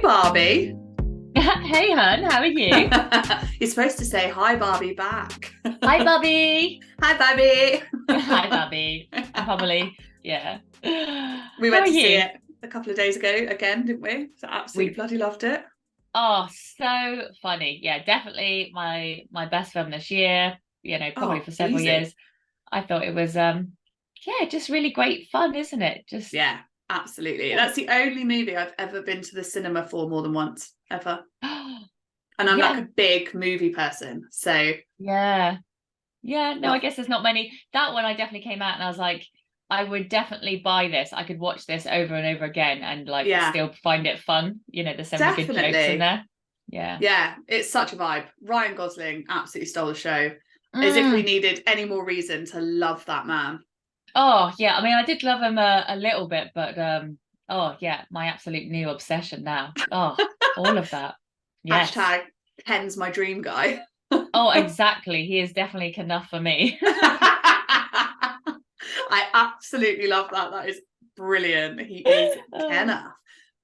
Barbie. Hey, hun, how are you? You're supposed to say hi, Barbie, back. Hi, Bobby. Hi, Barbie. Hi, Bobby. I'm probably, yeah. We How went are to see you? it a couple of days ago again, didn't we? So absolutely We bloody loved it. so funny. Yeah, definitely my best film this year, probably Oh, for several easy. years. I thought it was yeah, just really great fun, isn't it? Just Yeah, absolutely. yeah. That's the only movie I've ever been to the cinema for more than once, ever. And I'm like Yeah, a big movie person. So, yeah. Yeah, no, I well, guess there's not many. That one I definitely came out and I was like, I would definitely buy this. I could watch this over and over again and like yeah, still find it fun. There's so many good jokes in definitely. there. Yeah. Yeah, it's such a vibe. Ryan Gosling absolutely stole the show. As if we Mm. needed any more reason to love that man. Oh, yeah. I mean, I did love him a little bit, but oh yeah, my absolute new obsession now. Oh, all of that. Yes. Hashtag Ken's my dream guy. Oh, exactly. He is definitely enough for me. I absolutely love that. That is brilliant. He is Oh, Kenna.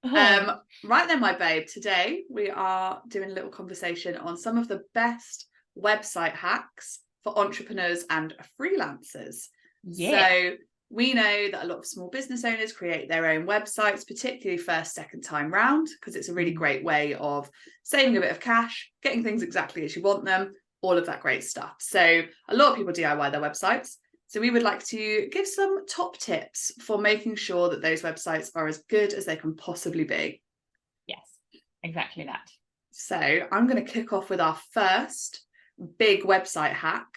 oh, Right then, my babe, today we are doing a little conversation on some of the best website hacks for entrepreneurs and freelancers. yeah. So we know that a lot of small business owners create their own websites, particularly first, second time round, because it's a really Mm. great way of saving a bit of cash, getting things exactly as you want them, all of that great stuff. So a lot of people DIY their websites. So we would like to give some top tips for making sure that those websites are as good as they can possibly be. Yes, exactly that. So I'm going to kick off with our first big website hack,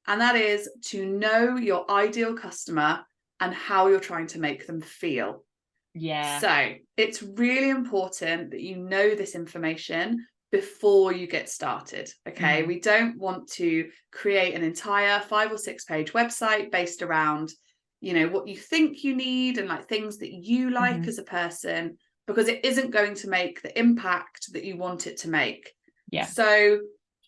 and that is to know your ideal customer and how you're trying to make them feel. Yeah. So it's really important that you know this information before you get started. Okay. Mm. We don't want to create an entire 5 or 6 page website based around, what you think you need and like things that you like Hmm. as a person, because it isn't going to make the impact that you want it to make. Yeah. So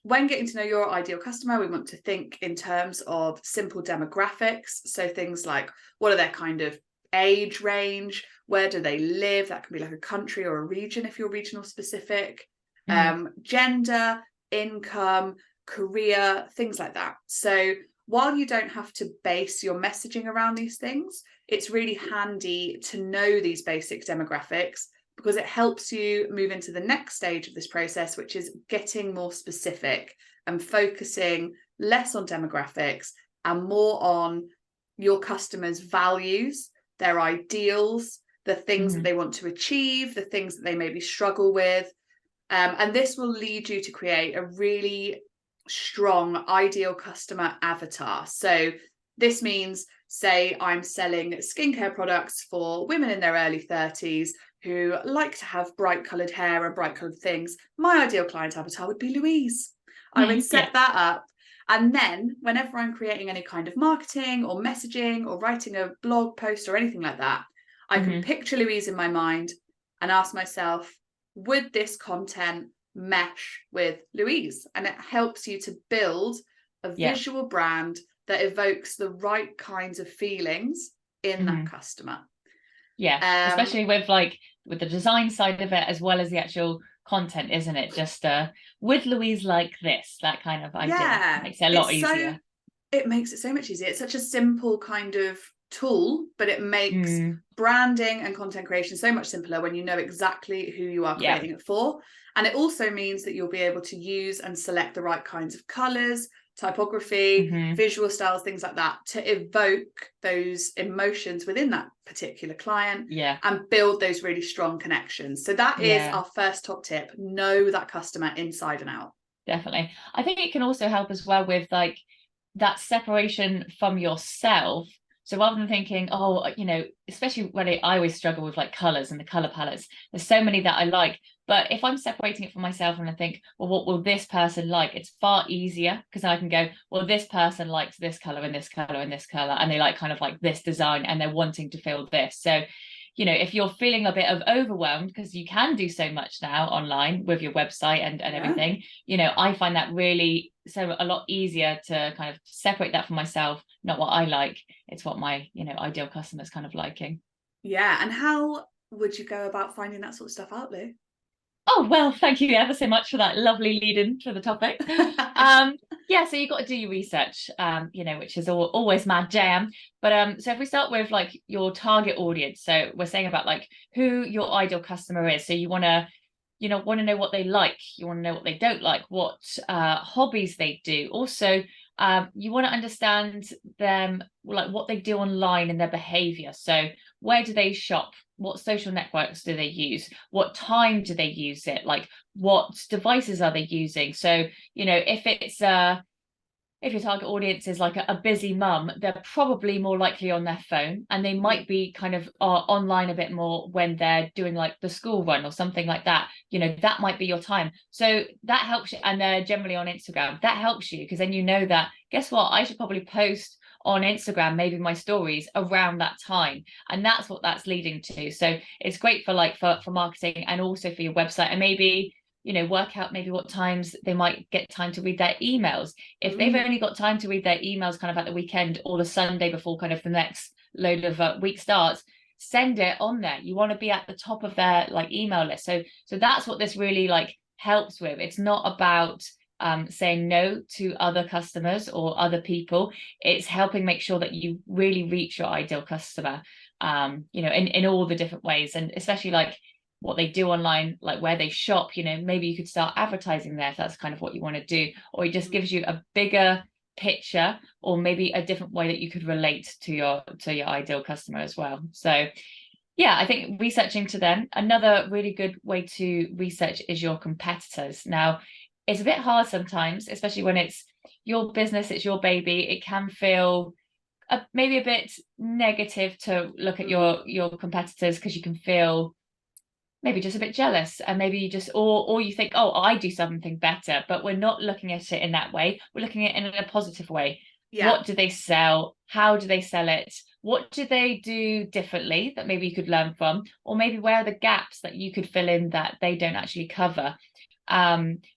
when getting to know your ideal customer, we want to think in terms of simple demographics. So things like, what are their kind of age range? Where do they live? That can be like a country or a region if you're regional specific. Mm. Gender, income, career, things like that. So while you don't have to base your messaging around these things, it's really handy to know these basic demographics, because it helps you move into the next stage of this process, which is getting more specific and focusing less on demographics and more on your customers' values, their ideals, the things that Hmm. they want to achieve, the things that they maybe struggle with. And this will lead you to create a really strong ideal customer avatar. So this means, say, I'm selling skincare products for women in their early 30s who like to have bright coloured hair and bright coloured things. My ideal client avatar would be Louise. I would Yeah. set that up. And then whenever I'm creating any kind of marketing or messaging or writing a blog post or anything like that, I can Hmm. picture Louise in my mind and ask myself, would this content mesh with Louise? And it helps you to build a Yeah. visual brand that evokes the right kinds of feelings in that Hmm. customer. Yeah. Um, Especially with the design side of it as well as the actual content, isn't it? Just would Louise like this? That kind of idea yeah, makes it a lot easier. it makes it so much easier. It's such a simple kind of tool, but it makes Mm. branding and content creation so much simpler when you know exactly who you are Yeah. creating it for. And it also means that you'll be able to use and select the right kinds of colors, typography, Hmm. visual styles, things like that, to evoke those emotions within that particular client Yeah. and build those really strong connections. So that is Yeah. our first top tip: know that customer inside and out. Definitely. I think it can also help as well with like that separation from yourself. So rather than thinking, oh, especially when I always struggle with like colors and the color palettes, there's so many that I like. But if I'm separating it from myself and I think, well, what will this person like? It's far easier because I can go, well, this person likes this color and this color and this color, and they like kind of like this design and they're wanting to feel this. So if you're feeling a bit of overwhelmed because you can do so much now online with your website and Yeah. everything, I find that really so a lot easier to kind of separate that from myself, not what I like, it's what my ideal customer's kind of liking. Yeah. And how would you go about finding that sort of stuff out, Lou? Oh, well, thank you ever so much for that lovely lead in to the topic. Yeah, so you've got to do your research, which is always mad jam. But so if we start with like your target audience, so we're saying about like who your ideal customer is. So you want to know what they like, you want to know what they don't like, what hobbies they do. Also, you want to understand them, like what they do online and their behavior. So where do they shop? What social networks do they use? What time do they use it? Like what devices are they using? So, if your target audience is like a busy mum, they're probably more likely on their phone, and they might be kind of online a bit more when they're doing like the school run or something like that. That might be your time. So that helps you. And they're generally on Instagram. That helps you because then you know that, guess what? I should probably post on Instagram, maybe my stories around that time. And that's what that's leading to. So it's great for like for marketing and also for your website, and maybe work out maybe what times they might get time to read their emails. If they've only got time to read their emails kind of at the weekend or the Sunday before kind of the next load of week starts, send it on there. You want to be at the top of their like email list. So that's what this really like helps with. It's not about saying no to other customers or other people. It's helping make sure that you really reach your ideal customer, in all the different ways, and especially like what they do online, like where they shop. Maybe you could start advertising there if that's kind of what you want to do, or it just gives you a bigger picture, or maybe a different way that you could relate to your ideal customer as well. So yeah, I think researching to them. Another really good way to research is your competitors. Now, it's a bit hard sometimes, especially when it's your business, it's your baby. It can feel maybe a bit negative to look at your competitors, because you can feel maybe just a bit jealous, and maybe you just or you think, oh, I do something better. But we're not looking at it in that way. We're looking at it in a positive way. What do they sell? How do they sell it? What do they do differently that maybe you could learn from? Or maybe where are the gaps that you could fill in that they don't actually cover?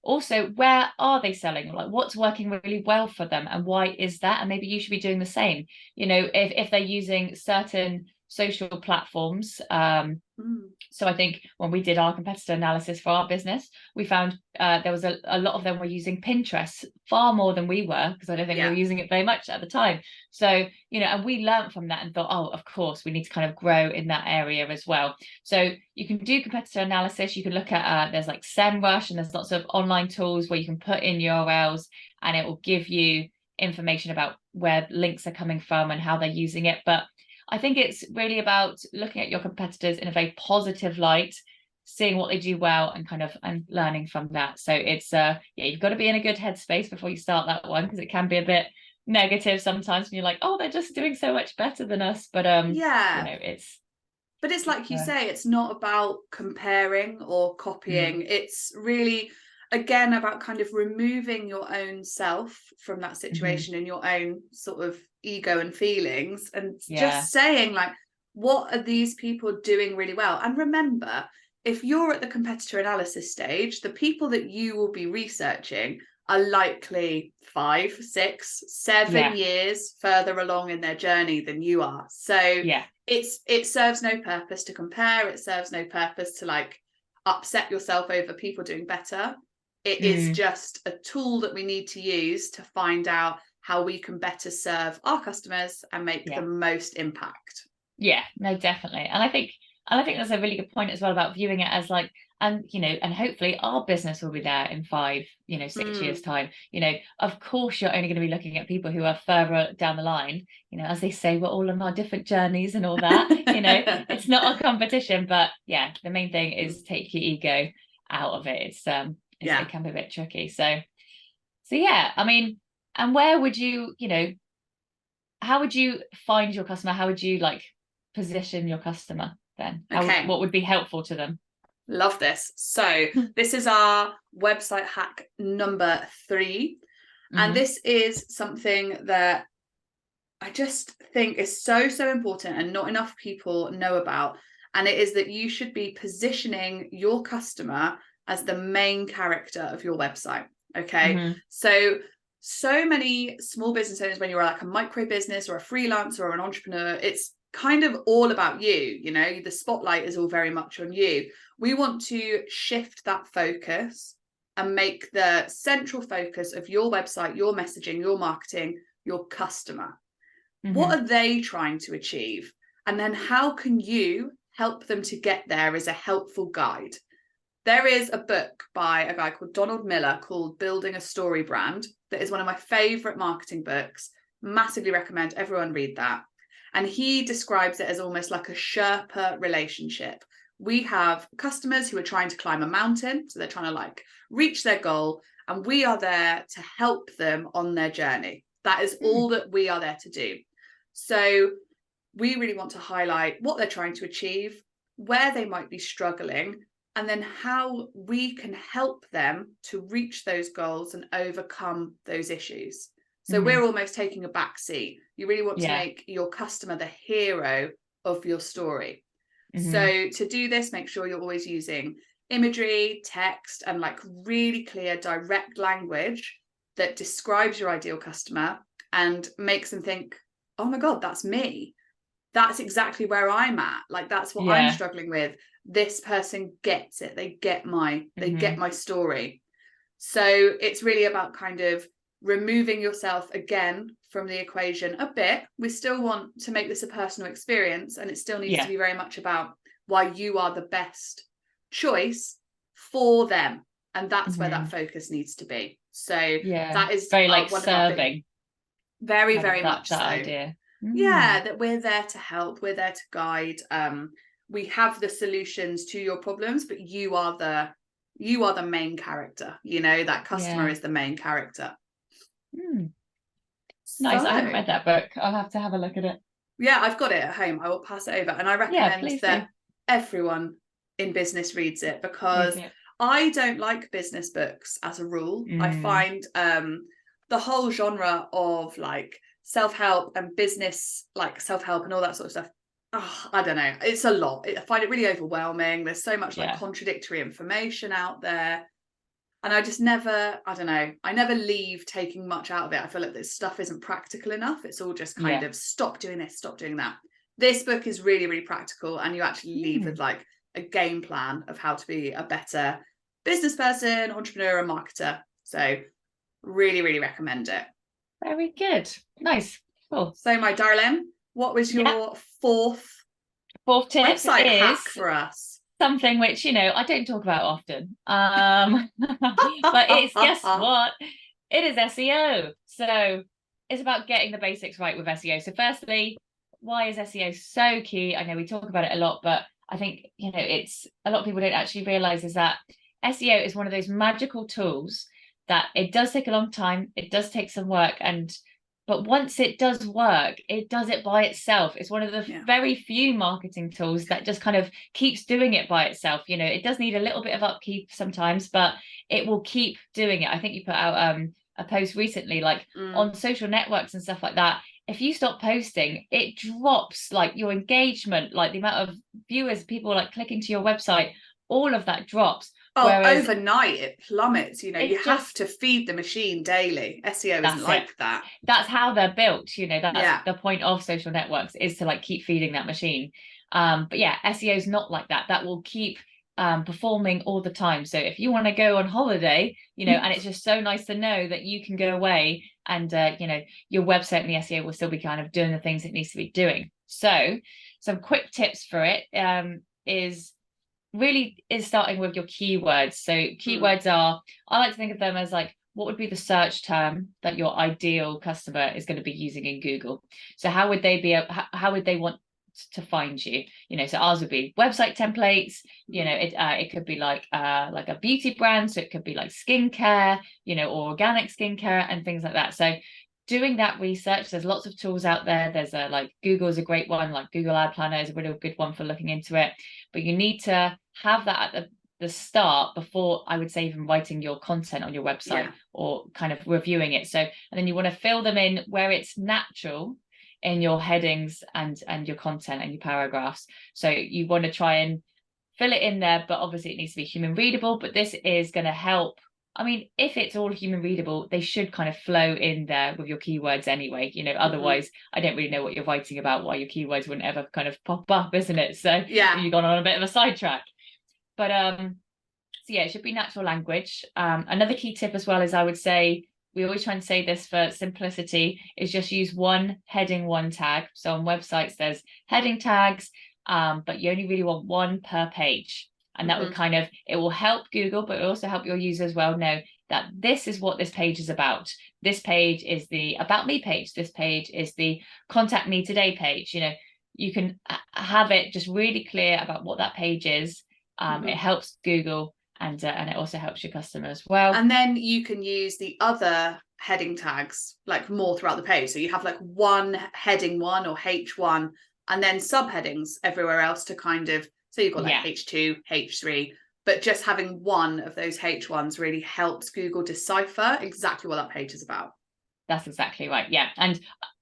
Also, where are they selling? Like what's working really well for them, and why is that? And maybe you should be doing the same. If they're using certain social platforms. So I think when we did our competitor analysis for our business, we found there was a lot of them were using Pinterest far more than we were, because I don't think we were using it very much at the time. So, and we learned from that and thought, oh, of course, we need to kind of grow in that area as well. So you can do competitor analysis. You can look at, there's like SEMrush, and there's lots of online tools where you can put in URLs and it will give you information about where links are coming from and how they're using it. But I think it's really about looking at your competitors in a very positive light, seeing what they do well, and learning from that. So it's you've got to be in a good headspace before you start that one, because it can be a bit negative sometimes when you're like, oh, they're just doing so much better than us. But it's like you say, it's not about comparing or copying. It's really, again, about kind of removing your own self from that situation and your own sort of ego and feelings, and just saying like, what are these people doing really well? And remember, if you're at the competitor analysis stage, the people that you will be researching are likely 5, 6, 7 years further along in their journey than you are. So it serves no purpose to compare. It serves no purpose to like upset yourself over people doing better. It is just a tool that we need to use to find out how we can better serve our customers and make the most impact. Yeah, no, definitely. And I think that's a really good point as well, about viewing it as like, and hopefully our business will be there in 5, 6 years time. Of course you're only going to be looking at people who are further down the line. As they say, we're all on our different journeys and all that. It's not a competition, but the main thing is take your ego out of it. It can be a bit tricky. So yeah, I mean, and where would you, how would you find your customer? How would you like position your customer then? What would be helpful to them? Love this. So this is our website hack number 3. And this is something that I just think is so important and not enough people know about. And it is that you should be positioning your customer as the main character of your website. Okay. So many small business owners, when you're like a micro business or a freelancer or an entrepreneur, it's kind of all about you, you know, the spotlight is all very much on you. We want to shift that focus and make the central focus of your website, your messaging, your marketing, your customer. What are they trying to achieve? And then how can you help them to get there as a helpful guide? There is a book by a guy called Donald Miller called Building a Story Brand that is one of my favorite marketing books. Massively recommend everyone read that. And he describes it as almost like a Sherpa relationship. We have customers who are trying to climb a mountain, so they're trying to like reach their goal, and we are there to help them on their journey. That is all that we are there to do. So we really want to highlight what they're trying to achieve, where they might be struggling, and then how we can help them to reach those goals and overcome those issues. So we're almost taking a back seat. You really want to make your customer the hero of your story. So to do this, make sure you're always using imagery, text, and like really clear, direct language that describes your ideal customer and makes them think, oh my God, that's me. That's exactly where I'm at. Like, that's what I'm struggling with. This person gets it. They get my story. So it's really about kind of removing yourself again from the equation a bit. We still want to make this a personal experience, and it still needs to be very much about why you are the best choice for them. And that's where that focus needs to be. So that is very like serving. Very, very much that so. Idea. Yeah, that we're there to help, we're there to guide. We have the solutions to your problems, but you are the main character. You know, that customer is the main character. Nice. I haven't read that book. I'll have to have a look at it. Yeah, I've got it at home. I will pass it over, and I recommend that everyone in business reads it, because I don't like business books as a rule. I find the whole genre of like self-help and business, like self-help and all that sort of stuff, I don't know, it's a lot. I find it really overwhelming. There's so much like contradictory information out there, and I just never, I don't know, I never leave taking much out of it. I feel like this stuff isn't practical enough. It's all just kind of stop doing this, stop doing that. This book is really, really practical, and you actually leave with like a game plan of how to be a better business person, entrepreneur, and marketer. So really, really recommend it. Very good. Nice. Cool. So my darling, what was your fourth tip website hack for us? Something which, you know, I don't talk about often. But it's, guess what? It is SEO. So it's about getting the basics right with SEO. So firstly, why is SEO so key? I know we talk about it a lot, but I think, you know, it's a lot of people don't actually realize is that SEO is one of those magical tools that it does take a long time. It does take some work, but once it does work, it does it by itself. It's one of the very few marketing tools that just kind of keeps doing it by itself. You know, it does need a little bit of upkeep sometimes, but it will keep doing it. I think you put out a post recently, like on social networks and stuff like that. If you stop posting, it drops, like your engagement, like the amount of viewers, people like clicking to your website, all of that drops. Oh, whereas overnight it plummets. You know, you have to feed the machine daily. SEO isn't like that. That's how they're built. You know, that's the point of social networks, is to like keep feeding that machine. But yeah, SEO is not like that. That will keep performing all the time. So if you want to go on holiday, you know, and it's just so nice to know that you can go away and you know, your website and the SEO will still be kind of doing the things it needs to be doing. So some quick tips for it is starting with your keywords. So keywords are, I like to think of them as like, what would be the search term that your ideal customer is going to be using in Google? So how would they want to find you? You know, so ours would be website templates. You know, it could be like a beauty brand, so it could be like skincare, you know, or organic skincare and things like that. So doing that research, there's lots of tools out there. There's like Google is a great one, like Google Ad Planner is a really good one for looking into it. But you need to have that at the start before, I would say, even writing your content on your website or kind of reviewing it. So, and then you want to fill them in where it's natural in your headings and your content and your paragraphs. So you want to try and fill it in there, but obviously it needs to be human readable. But this is going to help I mean, if it's all human readable, they should kind of flow in there with your keywords anyway. Otherwise, I don't really know what you're writing about, why your keywords wouldn't ever kind of pop up, isn't it? So Yeah. you've gone on a bit of a sidetrack. But so yeah, it should be natural language. Another key tip as well is, I would say, we always try and say this for simplicity, is just use one heading, one tag. So on websites, there's heading tags, but you only really want one per page. And that would kind of, it will help Google, but it will also help your users well know that this is what this page is about. This page is the About Me page. This page is the Contact Me Today page. You can have it just really clear about what that page is. It helps Google, and it also helps your customer as well. And then you can use the other heading tags like more throughout the page. So you have like one heading one or H1, and then subheadings everywhere else to kind of, so you've got like H2, H3, but just having one of those H1s really helps Google decipher exactly what that page is about. That's exactly right. Yeah.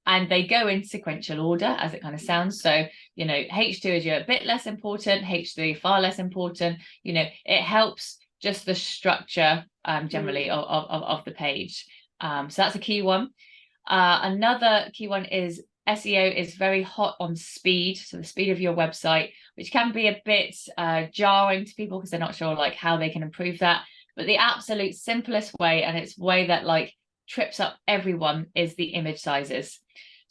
And they go in sequential order, as it kind of sounds. So, H2 is a bit less important, H3 far less important. It helps just the structure generally of the page. So that's a key one. Another key one is SEO is very hot on speed. So the speed of your website, which can be a bit jarring to people because they're not sure like how they can improve that. But the absolute simplest way, and it's way that like trips up everyone, is the image sizes.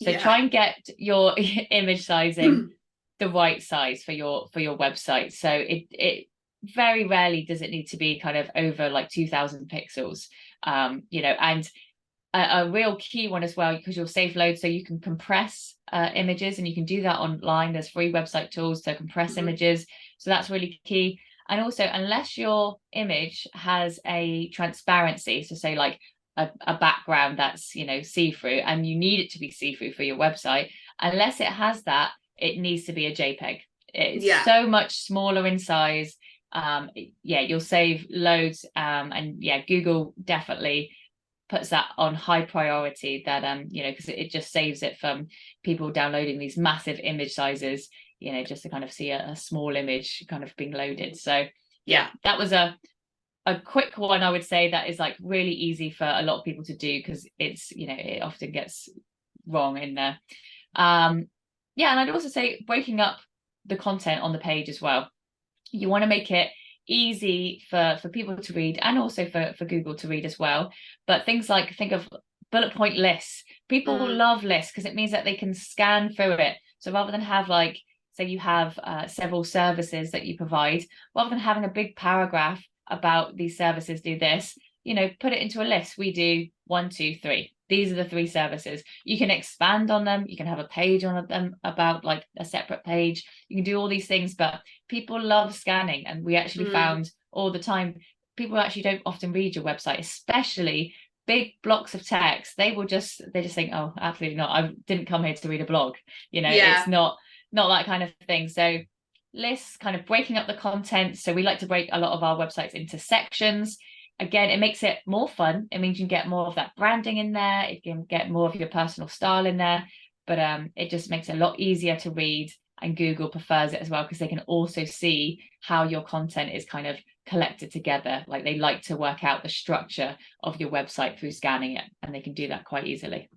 So try and get your image sizing the right size for your website. So it very rarely does it need to be kind of over like 2,000 pixels. And a real key one as well, because you'll save loads, so you can compress images, and you can do that online. There's free website tools to compress images, so that's really key. And also, unless your image has a transparency, so say like a background that's see-through, and you need it to be see-through for your website, unless it has that, it needs to be a JPEG. It's so much smaller in size. You'll save loads, and Google definitely puts that on high priority, that because it just saves it from people downloading these massive image sizes, just to kind of see a small image kind of being loaded. So that was a quick one, I would say, that is like really easy for a lot of people to do, because it's it often gets wrong in there. And I'd also say breaking up the content on the page as well. You want to make it easy for people to read, and also for Google to read as well. But things like, think of bullet point lists. People love lists because it means that they can scan through it. So rather than have like, say you have several services that you provide, rather than having a big paragraph about these services do this, put it into a list. We do 1, 2, 3. These are the 3 services. You can expand on them. You can have a page on them about like a separate page. You can do all these things, but people love scanning. And we actually found all the time, people actually don't often read your website, especially big blocks of text. They just think, oh, absolutely not. I didn't come here to read a blog. It's not that kind of thing. So lists, kind of breaking up the content. So we like to break a lot of our websites into sections. Again, it makes it more fun. It means you can get more of that branding in there. It can get more of your personal style in there. But it just makes it a lot easier to read, and Google prefers it as well, because they can also see how your content is kind of collected together. Like, they like to work out the structure of your website through scanning it, and they can do that quite easily.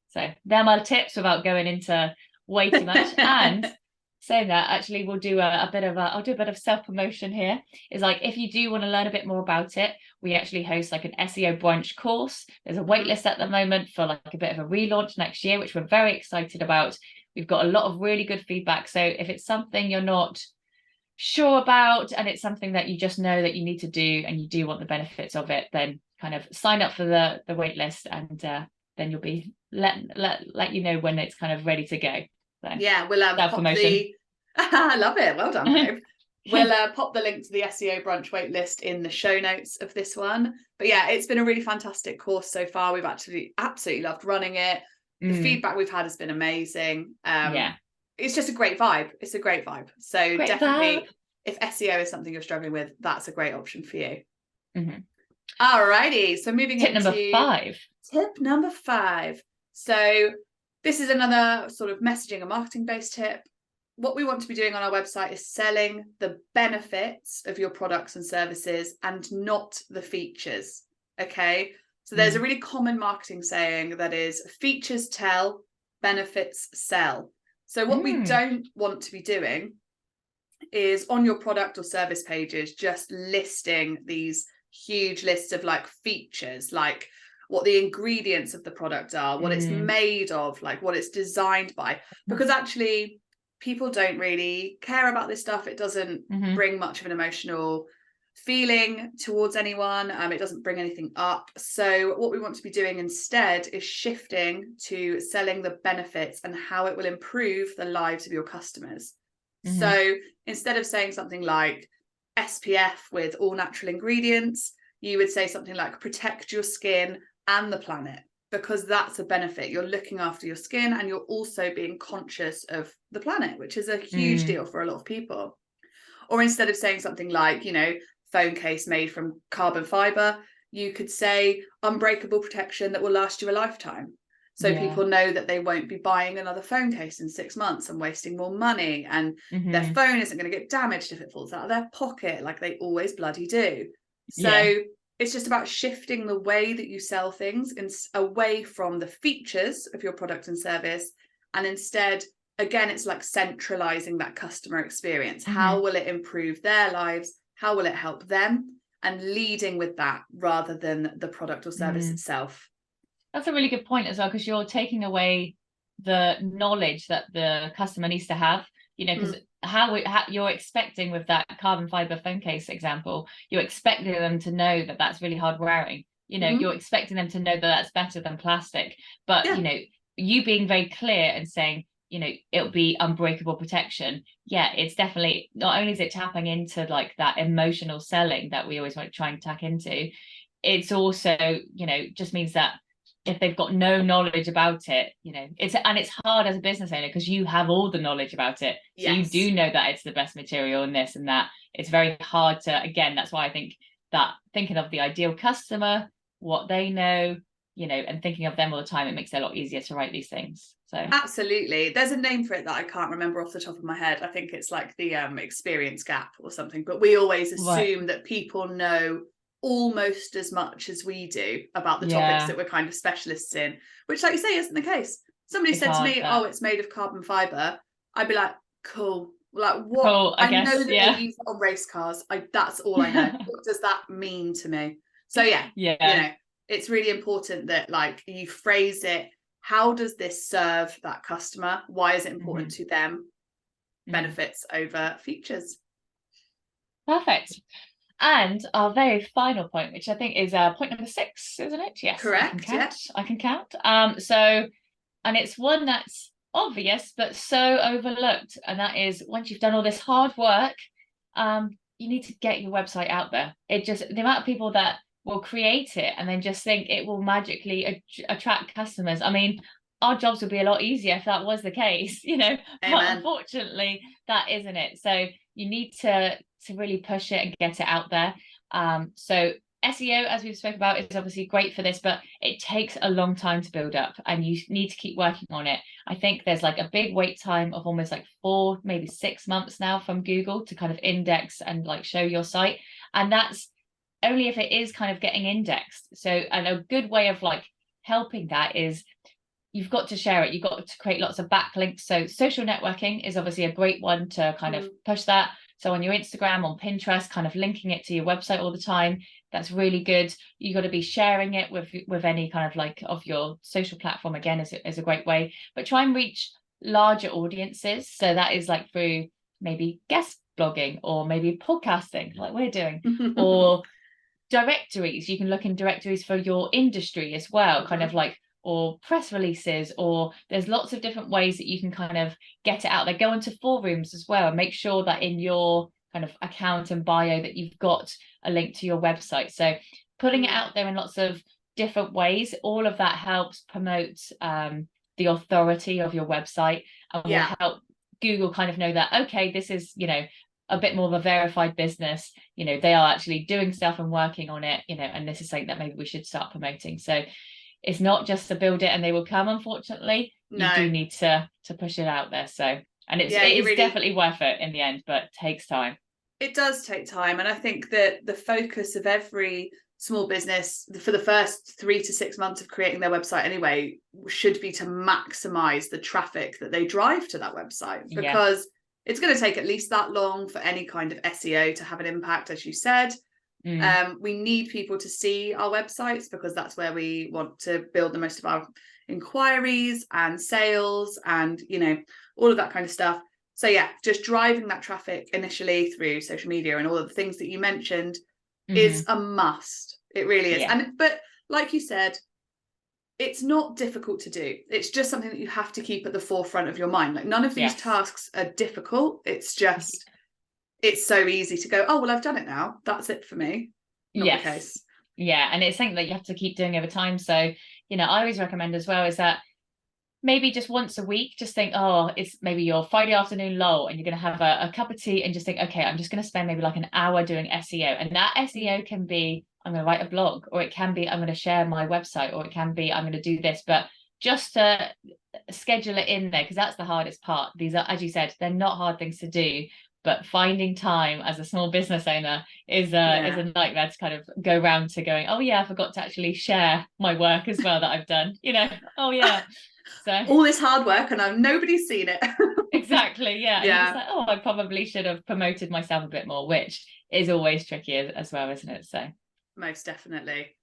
So they're my tips without going into way too much. And saying that, actually, we'll do I'll do a bit of self-promotion here. Is like, if you do want to learn a bit more about it, we actually host like an SEO brunch course. There's a wait list at the moment for like a bit of a relaunch next year, which we're very excited about. We've got a lot of really good feedback. So if it's something you're not sure about, and it's something that you just know that you need to do, and you do want the benefits of it, then kind of sign up for the wait list, and then you'll be let you know when it's kind of ready to go. So, we'll pop the I love it. Well done, babe. We'll pop the link to the SEO brunch wait list in the show notes of this one. But it's been a really fantastic course so far. We've actually absolutely loved running it. The feedback we've had has been amazing. It's just a great vibe. It's a great vibe. So definitely, if SEO is something you're struggling with, that's a great option for you. Alrighty, so moving into tip number 5. So this is another sort of messaging and marketing based tip. what we want to be doing on our website is selling the benefits of your products and services and not the features. Okay. So there's a really common marketing saying that is, features tell, benefits sell. So what we don't want to be doing is on your product or service pages just listing these huge lists of like features, like what the ingredients of the product are, what it's made of, like what it's designed by, because actually people don't really care about this stuff. It doesn't bring much of an emotional feeling towards anyone. It doesn't bring anything up. So what we want to be doing instead is shifting to selling the benefits and how it will improve the lives of your customers. So instead of saying something like SPF with all natural ingredients, you would say something like protect your skin and the planet, because that's a benefit. You're looking after your skin and you're also being conscious of the planet, which is a huge deal for a lot of people. Or instead of saying something like, you know, phone case made from carbon fiber, you could say unbreakable protection that will last you a lifetime. So people know that they won't be buying another phone case in 6 months and wasting more money, and their phone isn't going to get damaged if it falls out of their pocket, like they always bloody do. So it's just about shifting the way that you sell things away from the features of your product and service. And instead, again, it's like centralizing that customer experience. How will it improve their lives? How will it help them? And leading with that rather than the product or service itself. That's a really good point as well, because you're taking away the knowledge that the customer needs to have, you know, because how you're expecting with that carbon fiber phone case example, you're expecting them to know that that's really hard wearing. You know, you're expecting them to know that that's better than plastic. But, you know, you being very clear and saying, you know, it'll be unbreakable protection. Yeah, it's definitely, not only is it tapping into like that emotional selling that we always want to try and tack into, it's also, you know, just means that if they've got no knowledge about it, you know, it's hard as a business owner because you have all the knowledge about it. So you do know that it's the best material and this and that. It's very hard to, again, that's why I think that thinking of the ideal customer, what they know, you know, and thinking of them all the time, it makes it a lot easier to write these things. So absolutely. There's a name for it that I can't remember off the top of my head. I think it's like the experience gap or something, but we always assume that people know almost as much as we do about the topics that we're kind of specialists in, which, like you say, isn't the case. Somebody said to me, oh, it's made of carbon fiber, I'd be like, cool, like what? Cool, I guess, know that they use it on race cars. That's all I know. What does that mean to me? So you know, it's really important that like you phrase it, how does this serve that customer? Why is it important to them? Benefits over features. Perfect. And our very final point, which I think is point number 6, isn't it? Yes, correct. I can count. So, and it's one that's obvious but so overlooked, and that is once you've done all this hard work, you need to get your website out there. It just, the amount of people that will create it and then just think it will magically attract customers. I mean, our jobs would be a lot easier if that was the case, you know. But unfortunately, that isn't it. So you need to really push it and get it out there. So SEO, as we've spoken about, is obviously great for this, but it takes a long time to build up and you need to keep working on it. I think there's like a big wait time of almost like 4, maybe 6 months now from Google to kind of index and like show your site. And that's only if it is kind of getting indexed. So, and a good way of like helping that is you've got to share it. You've got to create lots of backlinks. So social networking is obviously a great one to kind of push that. So on your Instagram, on Pinterest, kind of linking it to your website all the time. That's really good. You got to be sharing it with any kind of like of your social platform, again, is a great way. But try and reach larger audiences. So that is like through maybe guest blogging or maybe podcasting like we're doing, or directories. You can look in directories for your industry as well, kind of like, or press releases, or there's lots of different ways that you can kind of get it out there. Go into forums as well and make sure that in your kind of account and bio that you've got a link to your website. So putting it out there in lots of different ways, all of that helps promote the authority of your website and will help Google kind of know that, okay, this is, you know, a bit more of a verified business, you know, they are actually doing stuff and working on it, you know, and this is something that maybe we should start promoting. So it's not just to build it and they will come, unfortunately. You do need to push it out there. So And it's definitely worth it in the end, but takes time. It does take time. And I think that the focus of every small business for the first 3 to 6 months of creating their website anyway should be to maximize the traffic that they drive to that website, because it's going to take at least that long for any kind of SEO to have an impact, as you said. We need people to see our websites because that's where we want to build the most of our inquiries and sales and, you know, all of that kind of stuff. So yeah, just driving that traffic initially through social media and all of the things that you mentioned is a must. It really is. But like you said, it's not difficult to do. It's just something that you have to keep at the forefront of your mind. Like, none of these tasks are difficult. It's just, it's so easy to go, oh, well, I've done it now. That's it for me. Not the case. Yeah. And it's something that you have to keep doing over time. So, you know, I always recommend as well is that maybe just once a week, just think, oh, it's maybe your Friday afternoon lull and you're going to have a cup of tea and just think, okay, I'm just going to spend maybe like an hour doing SEO. And that SEO can be, I'm going to write a blog, or it can be, I'm going to share my website, or it can be, I'm going to do this. But just to schedule it in there, because that's the hardest part. These are, as you said, they're not hard things to do, but finding time as a small business owner is a nightmare to kind of go round to going, oh yeah, I forgot to actually share my work as well that I've done, you know. Oh yeah. So all this hard work and nobody's seen it. Exactly. Yeah. And you're just like, oh, I probably should have promoted myself a bit more, which is always tricky as well, isn't it? So most definitely.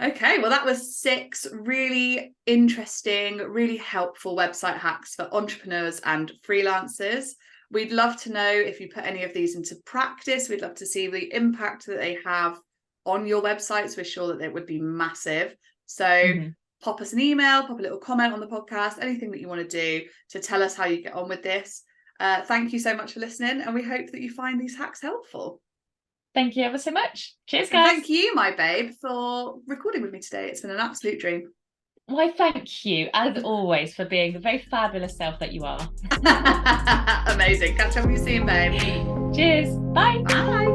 Okay, well, that was 6 really interesting, really helpful website hacks for entrepreneurs and freelancers. We'd love to know if you put any of these into practice. We'd love to see the impact that they have on your websites. We're sure that it would be massive. So pop us an email, pop a little comment on the podcast, anything that you want to do to tell us how you get on with this. Thank you so much for listening, and we hope that you find these hacks helpful. Thank you ever so much. Cheers, guys. Thank you, my babe, for recording with me today. It's been an absolute dream. Why, thank you, as always, for being the very fabulous self that you are. Amazing. Catch up with you soon, babe. Cheers. Bye. Bye.